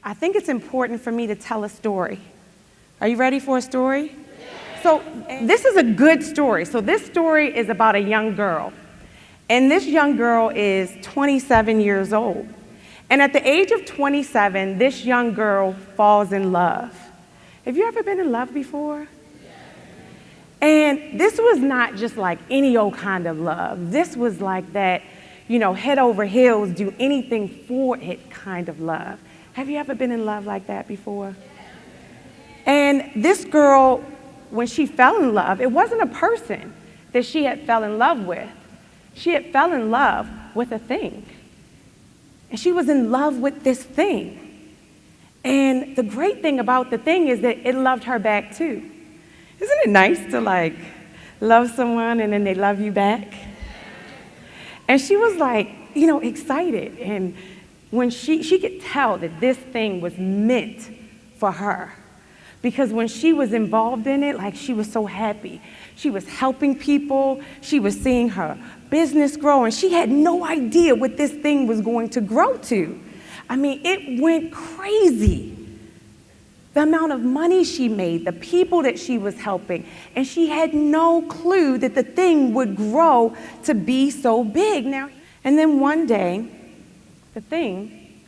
I think it's important for me to tell a story. Are you ready for a story? So this is a good story. So this story is about a young girl. And this young girl is 27 years old. And at the age of 27, this young girl falls in love. Have you ever been in love before? And this was not just like any old kind of love. This was like that, head over heels, do anything for it kind of love. Have you ever been in love like that before? And this girl, when she fell in love, it wasn't a person that she had fell in love with. She had fell in love with a thing. And she was in love with this thing. And the great thing about the thing is that it loved her back too. Isn't it nice to love someone and then they love you back? And she was excited. And when she could tell that this thing was meant for her. Because when she was involved in it, she was so happy. She was helping people. She was seeing her business grow. And she had no idea what this thing was going to grow to. I mean, it went crazy. The amount of money she made, the people that she was helping, and she had no clue that the thing would grow to be so big. And then one day, the thing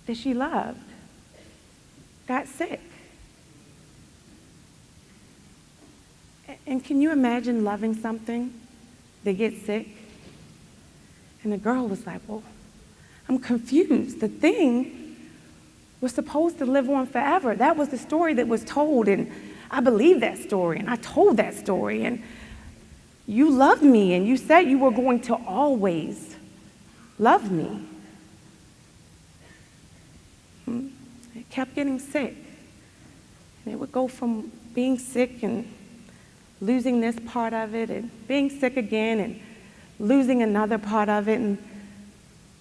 that she loved got sick. And can you imagine loving something that gets sick? And the girl was like, well, I'm confused. The thing was supposed to live on forever. That was the story that was told, and I believed that story, and I told that story, and you loved me, and you said you were going to always love me. It kept getting sick, and it would go from being sick and losing this part of it, and being sick again, and losing another part of it, and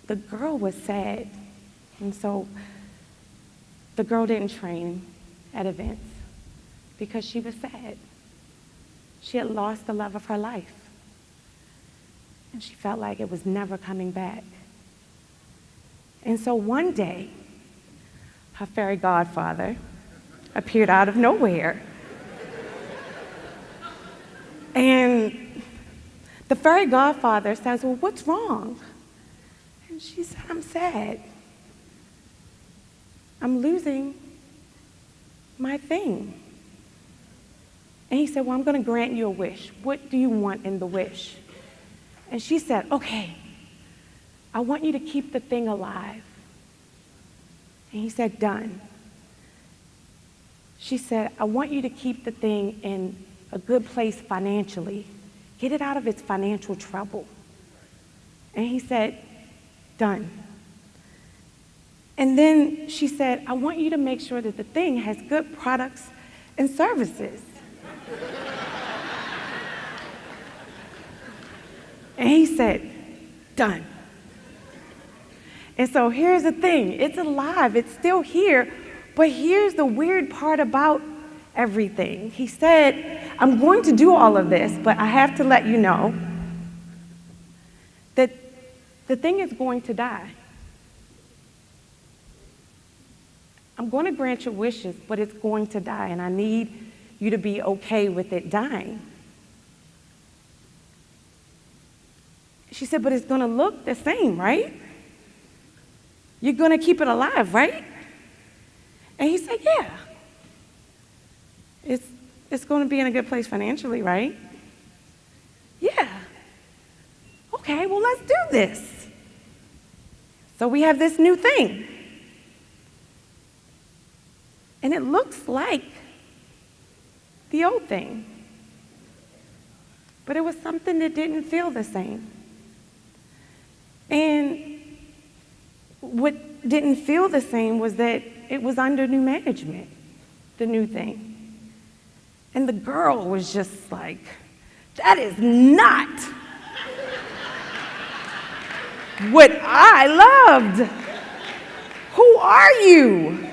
the girl was sad, and so the girl didn't train at events because she was sad. She had lost the love of her life. And she felt like it was never coming back. And so one day, her fairy godfather appeared out of nowhere. And the fairy godfather says, well, what's wrong? And she said, I'm sad. I'm losing my thing. And he said, well, I'm going to grant you a wish. What do you want in the wish? And she said, okay, I want you to keep the thing alive. And he said, done. She said, I want you to keep the thing in a good place financially. Get it out of its financial trouble. And he said, done. And then she said, I want you to make sure that the thing has good products and services. And he said, done. And so here's the thing. It's alive. It's still here. But here's the weird part about everything. He said, I'm going to do all of this, but I have to let you know that the thing is going to die. I'm going to grant your wishes, but it's going to die, and I need you to be okay with it dying. She said, but it's going to look the same, right? You're going to keep it alive, right? And he said, yeah. It's going to be in a good place financially, right? Yeah. Okay, well, let's do this. So we have this new thing. And it looks like the old thing. But it was something that didn't feel the same. And what didn't feel the same was that it was under new management, the new thing. And the girl was just like, that is not what I loved. Who are you?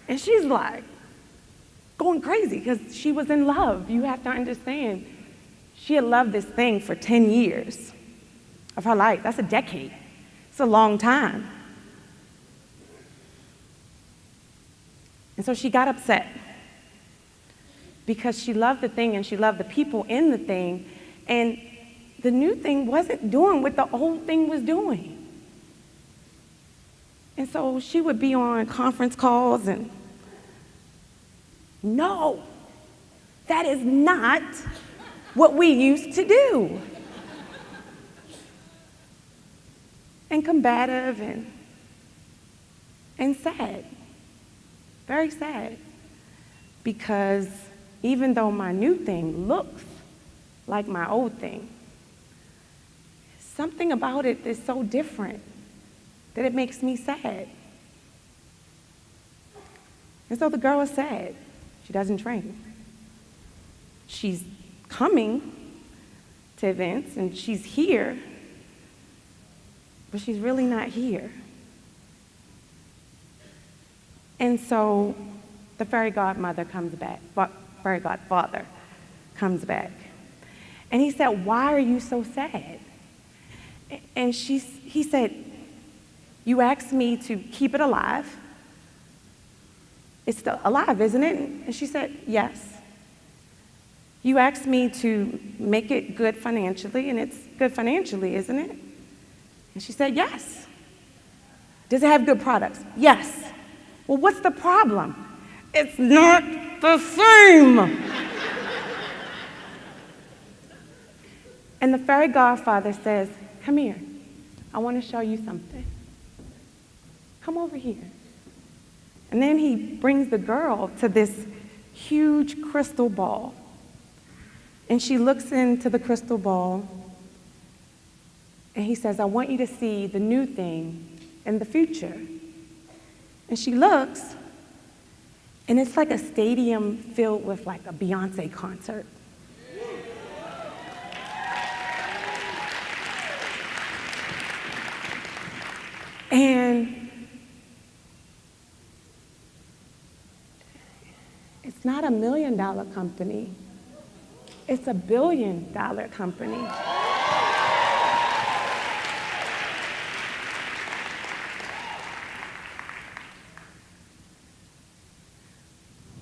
And she's like going crazy because she was in love. You have to understand, she had loved this thing for 10 years of her life. That's a decade. It's a long time. And so she got upset because she loved the thing and she loved the people in the thing, and the new thing wasn't doing what the old thing was doing. And so she would be on conference calls and, no, that is not what we used to do. And combative and sad, very sad, because even though my new thing looks like my old thing, something about it is so different that it makes me sad. And so the girl is sad. She doesn't train. She's coming to events and she's here, but she's really not here. And so the fairy godfather comes back, and he said, "Why are you so sad?" And he said, "You asked me to keep it alive. It's still alive, isn't it?" And she said, "Yes." "You asked me to make it good financially, and it's good financially, isn't it?" And she said, "Yes." "Does it have good products?" "Yes." "Well, what's the problem?" "It's not the same." And the fairy godfather says, "Come here. I want to show you something. Come over here." And then he brings the girl to this huge crystal ball. And she looks into the crystal ball, and he says, "I want you to see the new thing in the future." And she looks, and it's like a stadium filled with like a Beyonce concert. And it's not $1 million company, it's $1 billion company.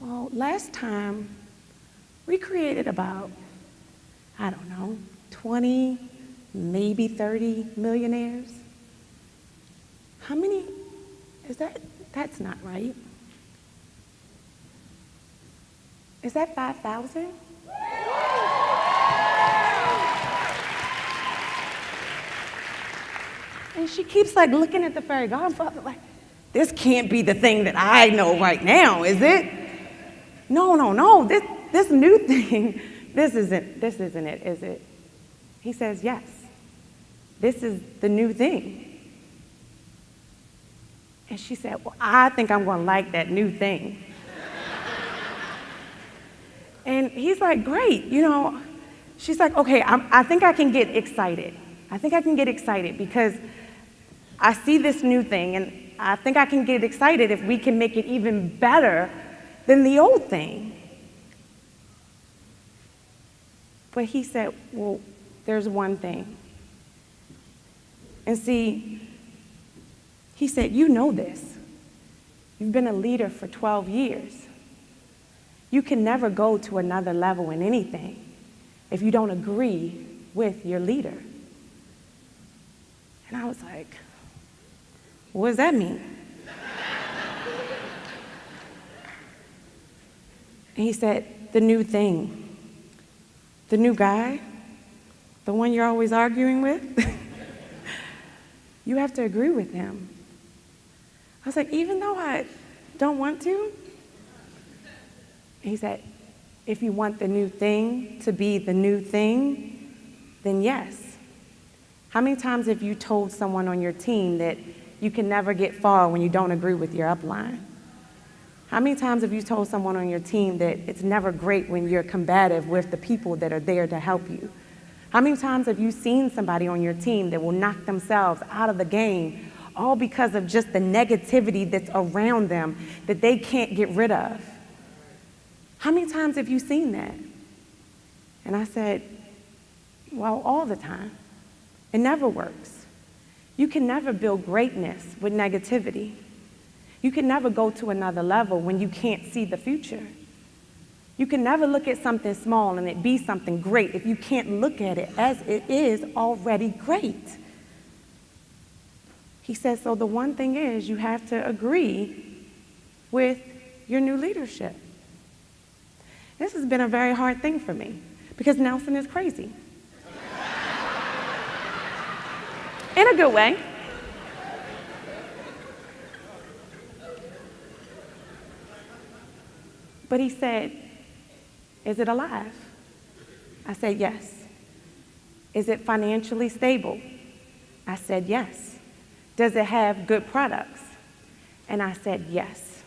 Well, last time we created about, 20, maybe 30 millionaires. How many is that? That's not right. Is that 5,000? And she keeps like looking at the fairy godfather like, this can't be the thing that I know right now, is it? No, this new thing, this isn't it, is it? He says, yes, this is the new thing. And she said, well, I think I'm going to like that new thing. And he's like, great, She's like, okay, I think I can get excited. I think I can get excited because I see this new thing, and I think I can get excited if we can make it even better than the old thing. But he said, well, there's one thing. And see, he said, you know this. You've been a leader for 12 years. You can never go to another level in anything if you don't agree with your leader. And I was like, what does that mean? And he said, the new thing, the new guy, the one you're always arguing with, you have to agree with him. I was like, even though I don't want to? And he said, if you want the new thing to be the new thing, then yes. How many times have you told someone on your team that you can never get far when you don't agree with your upline? How many times have you told someone on your team that it's never great when you're combative with the people that are there to help you? How many times have you seen somebody on your team that will knock themselves out of the game all because of just the negativity that's around them that they can't get rid of? How many times have you seen that? And I said, well, all the time. It never works. You can never build greatness with negativity. You can never go to another level when you can't see the future. You can never look at something small and it be something great if you can't look at it as it is already great. He says, so the one thing is you have to agree with your new leadership. This has been a very hard thing for me because Nelson is crazy. In a good way. But he said, is it alive? I said, yes. Is it financially stable? I said, yes. Does it have good products? And I said, yes.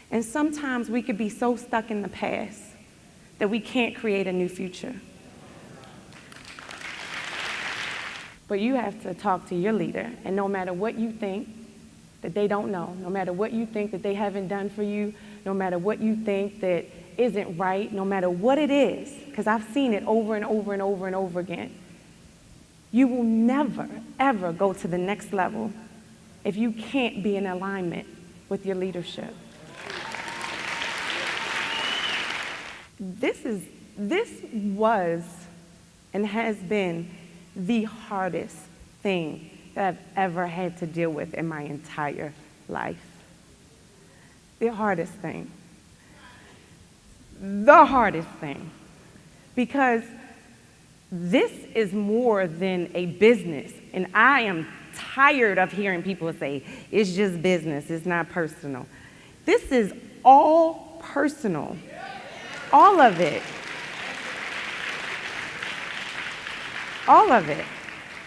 And sometimes we could be so stuck in the past that we can't create a new future. But you have to talk to your leader, and no matter what you think that they don't know, no matter what you think that they haven't done for you, no matter what you think that isn't right, no matter what it is, because I've seen it over and over and over and over again, you will never, ever go to the next level if you can't be in alignment with your leadership. This was and has been the hardest thing that I've ever had to deal with in my entire life. The hardest thing. The hardest thing. Because this is more than a business. And I am tired of hearing people say, it's just business, it's not personal. This is all personal. All of it. All of it.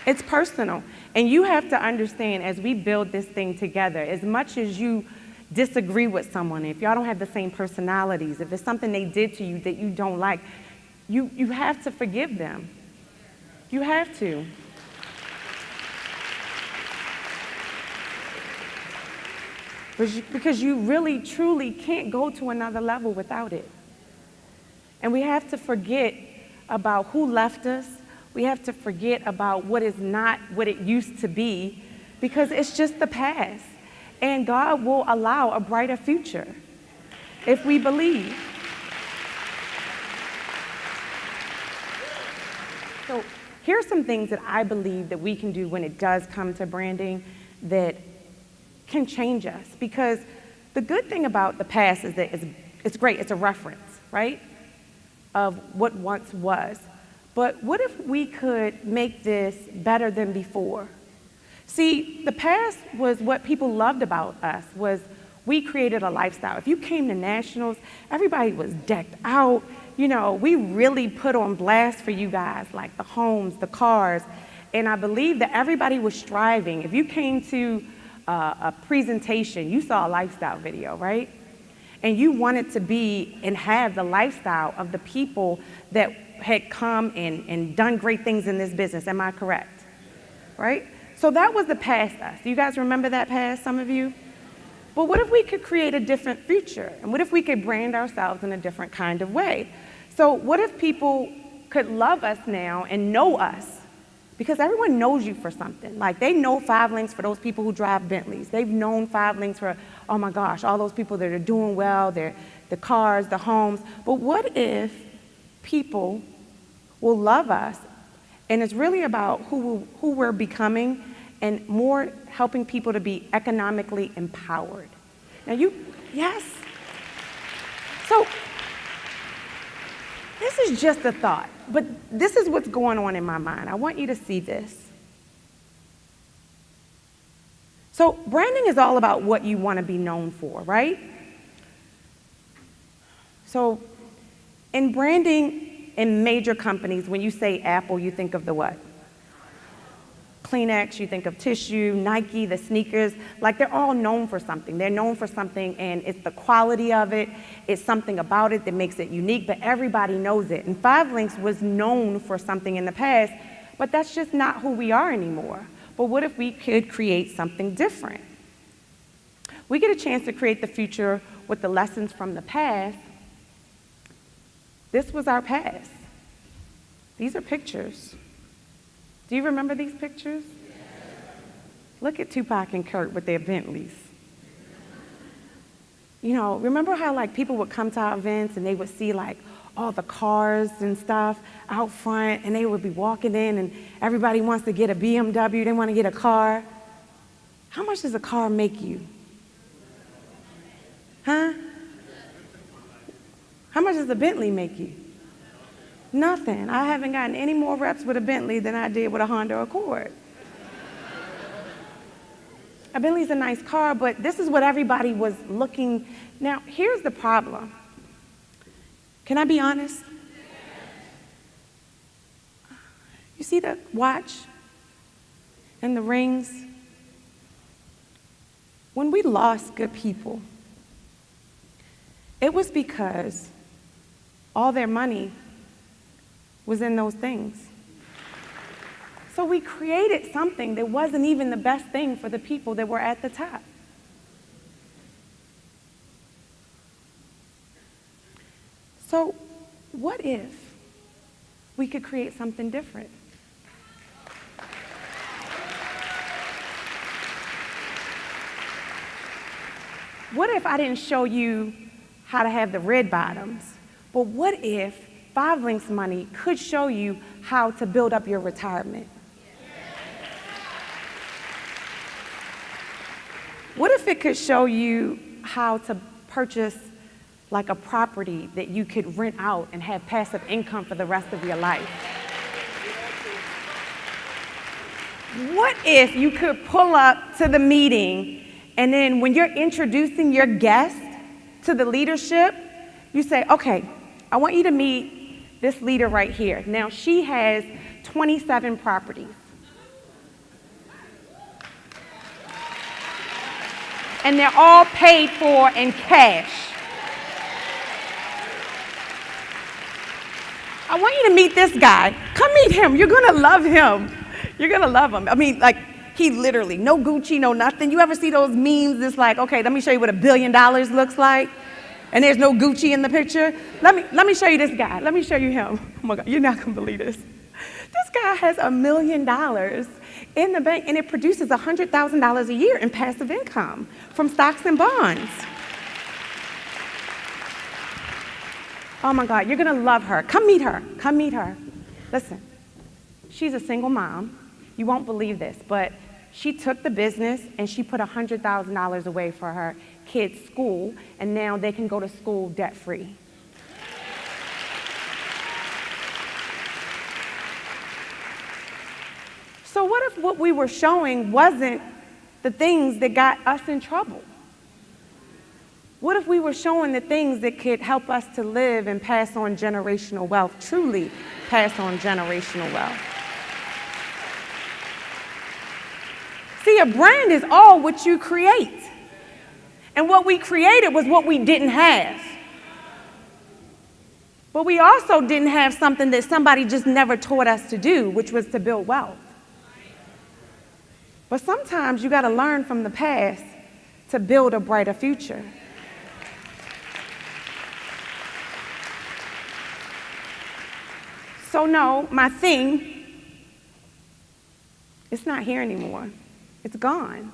It's personal. And you have to understand, as we build this thing together, as much as you disagree with someone, if y'all don't have the same personalities, if it's something they did to you that you don't like, you have to forgive them. You have to. Because you really, truly can't go to another level without it. And we have to forget about who left us. We have to forget about what is not what it used to be, because it's just the past. And God will allow a brighter future if we believe. So here's some things that I believe that we can do when it does come to branding that can change us. Because the good thing about the past is that it's great. It's a reference, right, of what once was. But what if we could make this better than before? See, the past was what people loved about us, was we created a lifestyle. If you came to nationals, everybody was decked out. You know, we really put on blast for you guys, like the homes, the cars. And I believe that everybody was striving. If you came to a presentation, you saw a lifestyle video, right? And you wanted to be and have the lifestyle of the people that had come and done great things in this business. Am I correct? Right? So that was the past us. Do you guys remember that past, some of you? But what if we could create a different future? And what if we could brand ourselves in a different kind of way? So what if people could love us now and know us? Because everyone knows you for something. Like, they know 5 Links for those people who drive Bentleys. They've known 5 Links for, oh my gosh, all those people that are doing well, the cars, the homes. But what if people will love us, and it's really about who we're becoming, and more helping people to be economically empowered. Now yes. So this is just a thought, but this is what's going on in my mind. I want you to see this. So branding is all about what you want to be known for, right? So in branding, in major companies, when you say Apple, you think of the what? Kleenex, you think of tissue, Nike, the sneakers. Like, they're all known for something. They're known for something, and it's the quality of it. It's something about it that makes it unique, but everybody knows it. And 5 Links was known for something in the past, but that's just not who we are anymore. But what if we could create something different? We get a chance to create the future with the lessons from the past. This was our past. These are pictures. Do you remember these pictures? Look at Tupac and Kurt with their Bentleys. Remember how like people would come to our events and they would see like all the cars and stuff out front, and they would be walking in and everybody wants to get a BMW, they want to get a car. How much does a car make you? Huh? How much does a Bentley make you? Nothing. I haven't gotten any more reps with a Bentley than I did with a Honda Accord. A Bentley's a nice car, but this is what everybody was looking. Now, here's the problem. Can I be honest? You see the watch and the rings? When we lost good people, it was because all their money was in those things. So we created something that wasn't even the best thing for the people that were at the top. So what if we could create something different? What if I didn't show you how to have the red bottoms, but what if 5 Links money could show you how to build up your retirement? What if it could show you how to purchase like a property that you could rent out and have passive income for the rest of your life? What if you could pull up to the meeting and then when you're introducing your guest to the leadership, you say, okay, I want you to meet this leader right here. Now, she has 27 properties. And they're all paid for in cash. I want you to meet this guy. Come meet him. You're going to love him. You're going to love him. I mean, like, he literally, no Gucci, no nothing. You ever see those memes that's like, okay, let me show you what $1 billion looks like? And there's no Gucci in the picture. Let me show you this guy. Let me show you him. Oh my God, you're not gonna believe this. This guy has $1 million in the bank, and it produces $100,000 a year in passive income from stocks and bonds. Oh my God, you're gonna love her. Come meet her. Come meet her. Listen, she's a single mom. You won't believe this, but she took the business and she put $100,000 away for her kids' school, and now they can go to school debt-free. So what if what we were showing wasn't the things that got us in trouble? What if we were showing the things that could help us to live and pass on generational wealth, truly pass on generational wealth? See, a brand is all what you create. And what we created was what we didn't have. But we also didn't have something that somebody just never taught us to do, which was to build wealth. But sometimes you got to learn from the past to build a brighter future. So no, my thing, it's not here anymore. It's gone.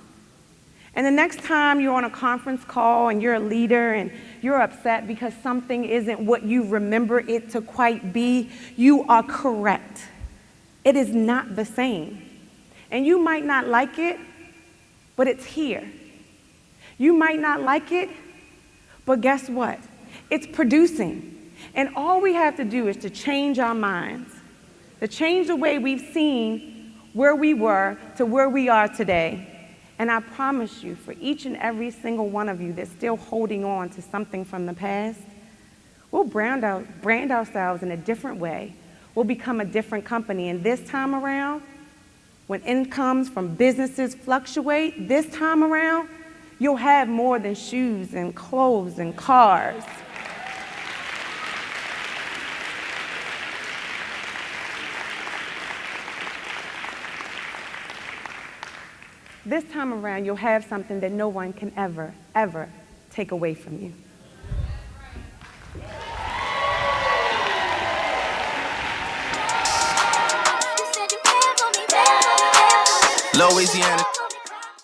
And the next time you're on a conference call and you're a leader and you're upset because something isn't what you remember it to quite be, you are correct. It is not the same. And you might not like it, but it's here. You might not like it, but guess what? It's producing. And all we have to do is to change our minds, to change the way we've seen where we were to where we are today. And I promise you, for each and every single one of you that's still holding on to something from the past, we'll brand ourselves in a different way. We'll become a different company. And this time around, when incomes from businesses fluctuate, this time around, you'll have more than shoes and clothes and cars. This time around, you'll have something that no one can ever, ever take away from you. Louisiana.